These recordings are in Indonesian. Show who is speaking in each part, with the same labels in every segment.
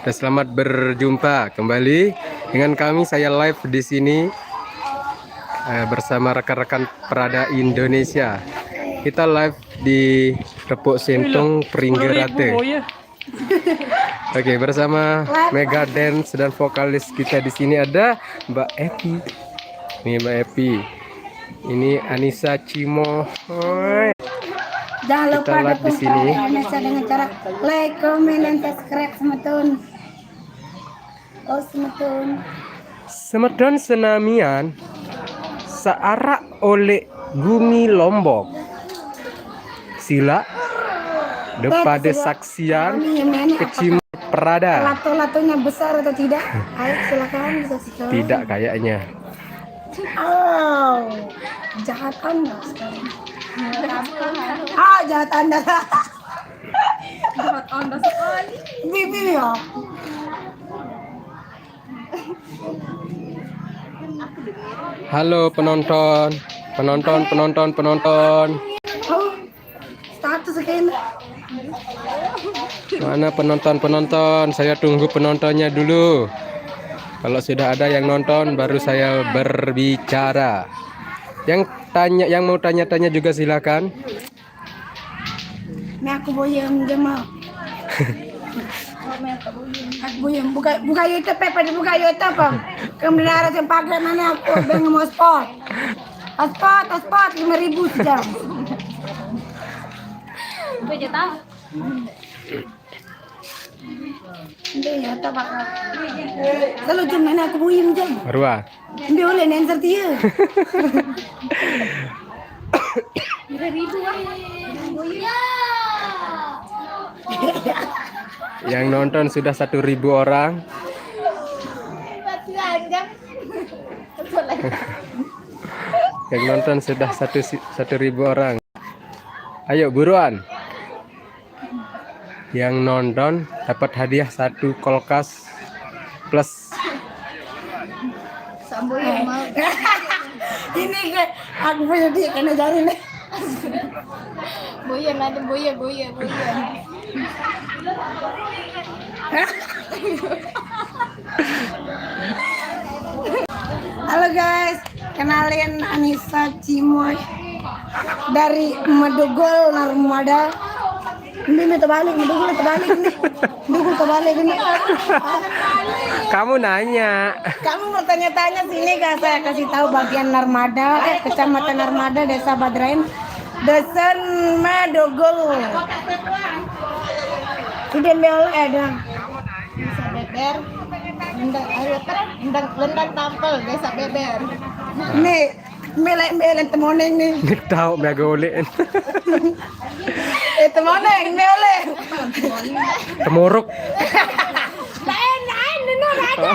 Speaker 1: Dan selamat berjumpa kembali dengan kami. Saya live di sini bersama rekan-rekan Prada Indonesia. Kita live di Repuk Sentong Pringgerate. Oke, bersama Mega Dance dan vokalis kita di sini ada Mbak Epi. Ini Mbak Epi. Ini Anissa Cimo.
Speaker 2: Jangan lupa
Speaker 1: live di
Speaker 2: dukung
Speaker 1: sini
Speaker 2: Indonesia dengan cara like, comment, dan subscribe semetun. Oh semetun.
Speaker 1: Semedon Senamian searak oleh Gumi Lombok. Sila depada saksian kecim Prada.
Speaker 2: Lato-latonya besar atau tidak? Ayo silakan disaksikan.
Speaker 1: Tidak kayaknya.
Speaker 2: Oh, jahat Anda sekarang. Jahat Anda. Jahat Anda sekali. Bibi ya.
Speaker 1: Halo penonton.
Speaker 2: Oh, status sekian.
Speaker 1: Mana penonton? Saya tunggu penontonnya dulu. Kalau sudah ada yang nonton baru saya berbicara. Yang mau tanya-tanya juga silakan.
Speaker 2: Ini aku boyem jemaah. Aku boyem buka YouTube apa buka YouTube Bang. Kemudian yang pakai mana aku pengen mau spot 5.000 sejam. Beja tahu. Ini ya tak bakal. Kalau cuma aku boyem jam.
Speaker 1: Marwa.
Speaker 2: Dia oleh nanti dia. 5.000
Speaker 1: Yang nonton sudah 1.000 orang. Yang nonton sudah 1.000 orang. Ayo buruan. Yang nonton dapat hadiah 1 kulkas plus.
Speaker 2: Ini ke aku punya dia kena jari nih.
Speaker 3: Boyan ada boyan.
Speaker 2: Halo guys, kenalin Anissa Cimoy dari Medugol Narmada. Ini terbalik nih. Medugol terbalik ini.
Speaker 1: Kamu nanya.
Speaker 2: Kamu mau tanya-tanya sini gak? Saya kasih tahu bagian Narmada, Kecamatan Narmada, Desa Badrain, Desa Medugol. Sudah bel ada.
Speaker 3: Desa Beber. Lendang tampil Desa Beber.
Speaker 2: Nih, melek temoneng nih.
Speaker 1: Tahu megolek.
Speaker 2: Temoneng melek.
Speaker 1: Temuruk.
Speaker 2: Lain, ada.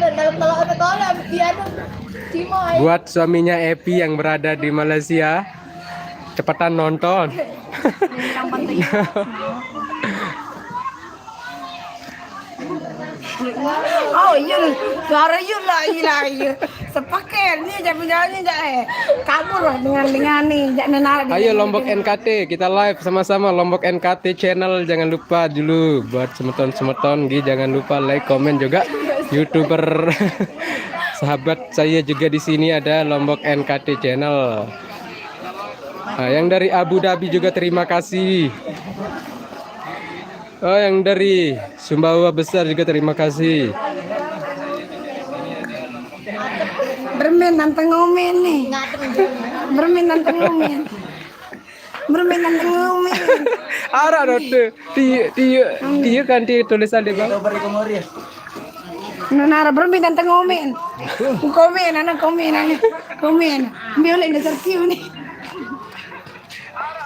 Speaker 2: Temoneng dalam piano. Cimoy.
Speaker 1: Buat suaminya Epi yang berada di Malaysia, cepetan nonton.
Speaker 2: Oh iya, suara iya. Sepaket nih jamin-jamin kabur lah dengan nih nenar.
Speaker 1: Ayo Lombok NKT, kita live sama-sama Lombok NKT channel. Jangan lupa dulu buat semeton jangan lupa like, komen juga. YouTuber sahabat saya juga di sini ada Lombok NKT channel. Nah, yang dari Abu Dhabi juga terima kasih. Oh, yang dari Sumbawa Besar juga terima kasih.
Speaker 2: Bermain nantang ngomen nih. Bermain nantang ngomen.
Speaker 1: Ara rote. Dia kan tulisan di bawah.
Speaker 2: Nara bermain nantang ngomen. Komen. Biolek dasar kiu nih.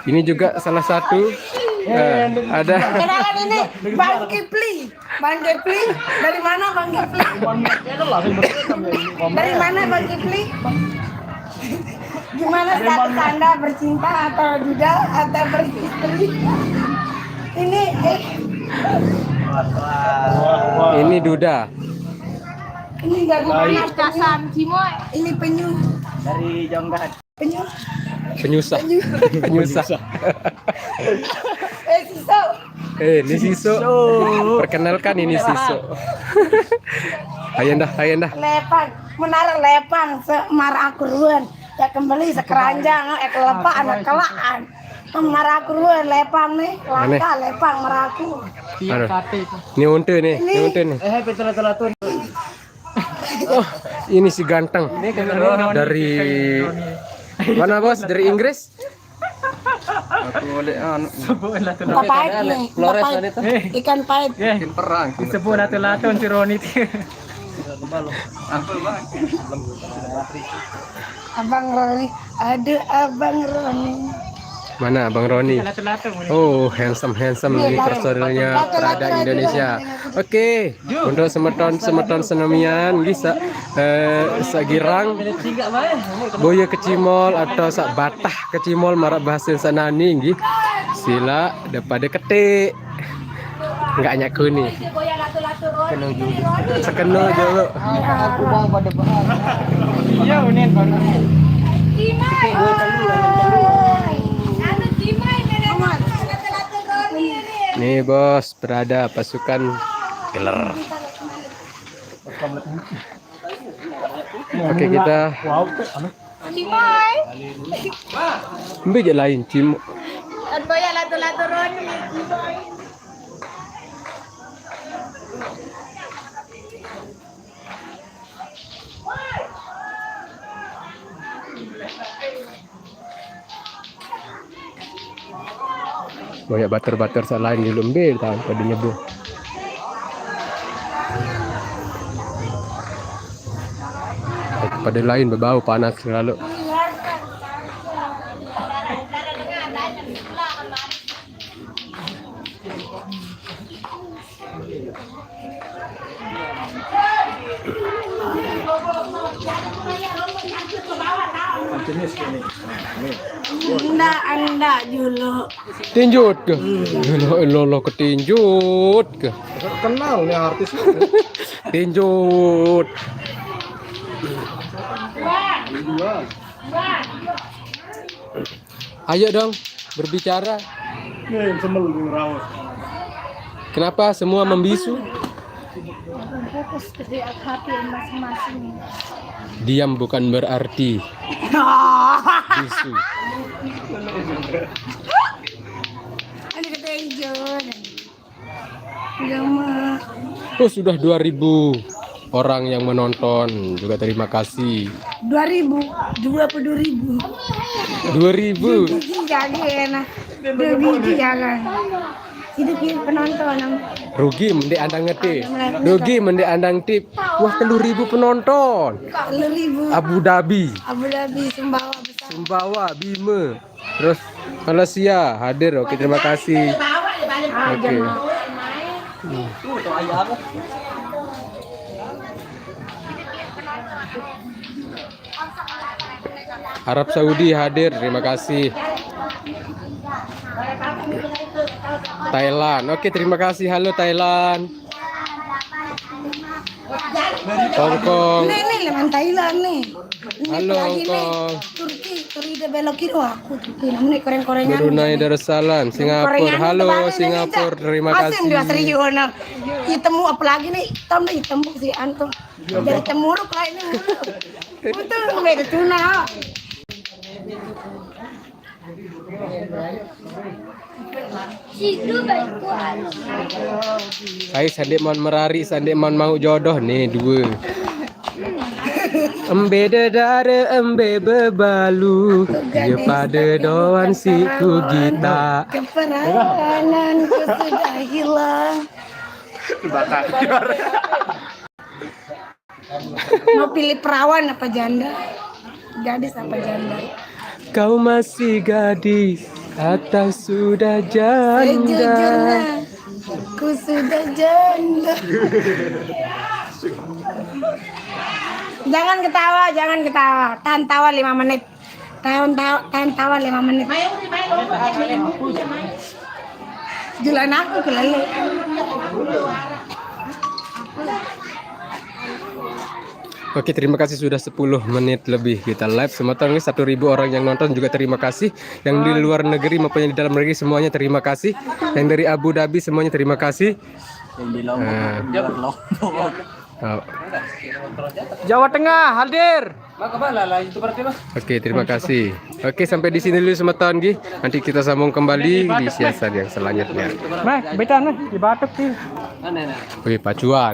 Speaker 1: Ini juga salah satu ada.
Speaker 2: Kenalan ini Bang Kipli. Dari mana Bang Kipli? Dari mana Bang Kipli? Gimana status Anda, bercinta atau tidak atau beristri?
Speaker 1: Ini Duda.
Speaker 2: Ini dari mana?
Speaker 3: Kasan Cimoy.
Speaker 2: Ini penyu.
Speaker 4: Dari Jonggat.
Speaker 1: Penyusah.
Speaker 2: Sisau.
Speaker 1: Ini Siso. Perkenalkan ini Siso. Ayo dah.
Speaker 2: Lepang, menara lepang semar aku ruan. Ya kembali sekeranjang, kelepak anak kelaan. Marah aku ruan lepang nih, langka lepang maraku.
Speaker 1: Aduh. Ini untu nih.
Speaker 4: Betul.
Speaker 1: Oh, ini si ganteng. Dari mana bos? Dari Inggris?
Speaker 2: Papait nih, papait. Ikan pait.
Speaker 4: Disebut lato-laton si Roni.
Speaker 2: Abang Roni, aduh Abang Roni.
Speaker 1: Mana Bang Roni? Oh, handsome nih personilnya Prada Indonesia. Oke, untuk semeton senamian bisa sagirang boya kecimol atau sak batah kecimol marak bahasa sanani nggih. Sila daripada ketik. Enggak nyaku nih. Sekeno dulu.
Speaker 4: Iya, unen baru.
Speaker 1: Nih bos, Prada pasukan killer. Oke kita.
Speaker 3: Cimoy.
Speaker 1: Mbak lain cimo.
Speaker 3: Boya lato-lato Roni.
Speaker 1: Banyak bater-bater selain di lembe tahu pada nyebu. Pada lain berbau panas selalu.
Speaker 2: Anda dulu.
Speaker 1: Tinjut ke? Lo ketinjut ke?
Speaker 4: Kenal nih artis.
Speaker 1: Tinjut. Ayo dong berbicara. Kenapa semua membisu?
Speaker 3: Fokus ke hati masing-masing.
Speaker 1: Diam bukan berarti bisu.
Speaker 2: Ada ketenjut. Gama.
Speaker 1: Oh, sudah 2000 orang yang menonton. Juga terima kasih.
Speaker 2: 2000, 22.000.
Speaker 1: 2000.
Speaker 2: Biji jangan. 2 biji jangan. Itu penonton.
Speaker 1: Rugi mendek andang ngetip. Rugi mendek andang tip. Wah, 10.000 penonton.
Speaker 2: 10.000.
Speaker 1: Abu Dhabi,
Speaker 2: Sumbawa besar.
Speaker 1: Sumbawa, Bima. Terus Malaysia hadir. Oke, terima kasih. Oke. Arab Saudi hadir, terima kasih. Thailand, oke terima kasih. Halo Thailand. Hong Kong.
Speaker 2: Nih leman Thailand nih.
Speaker 1: Halo Hong
Speaker 2: Lagi nih.
Speaker 1: Kong.
Speaker 2: Turki udah belok kiri. Wah, aku Turki. Namanya koreng-korengan.
Speaker 1: Brunei Darussalam, Singapura. Halo Singapura, terima kasih.
Speaker 2: Asing serius nah. Itemu apalagi nih? Hitam nih, hitam si antum. Dari temuruk lah ini. Betul beda tuna.
Speaker 1: Hai sandek mon merari, sandek mon mau jodoh nih dua. Embe dedare embe bebalu, dia pada doan siku gita.
Speaker 2: Keperanganku sudah hilang. Mau pilih perawan apa janda? Gadis apa janda?
Speaker 1: Kau masih gadis atau sudah janda?
Speaker 2: Sejujurnya, ku sudah janda. Jangan ketawa. Tahan tawa 5 menit. Tahan tawa 5 menit. Jualan aku kelele.
Speaker 1: Oke, terima kasih sudah 10 menit lebih kita live. Semeton ini 1.000 orang yang nonton juga terima kasih. Yang di luar negeri maupun yang di dalam negeri semuanya terima kasih. Yang dari Abu Dhabi semuanya terima kasih. Oh.
Speaker 4: Jawa Tengah hadir.
Speaker 1: Oke, terima kasih. Oke, sampai di sini dulu Semeton Gi. Nanti kita sambung kembali di siasat yang selanjutnya.
Speaker 4: Nah, beta nih di Batuk sih.
Speaker 1: Oke, pacuan.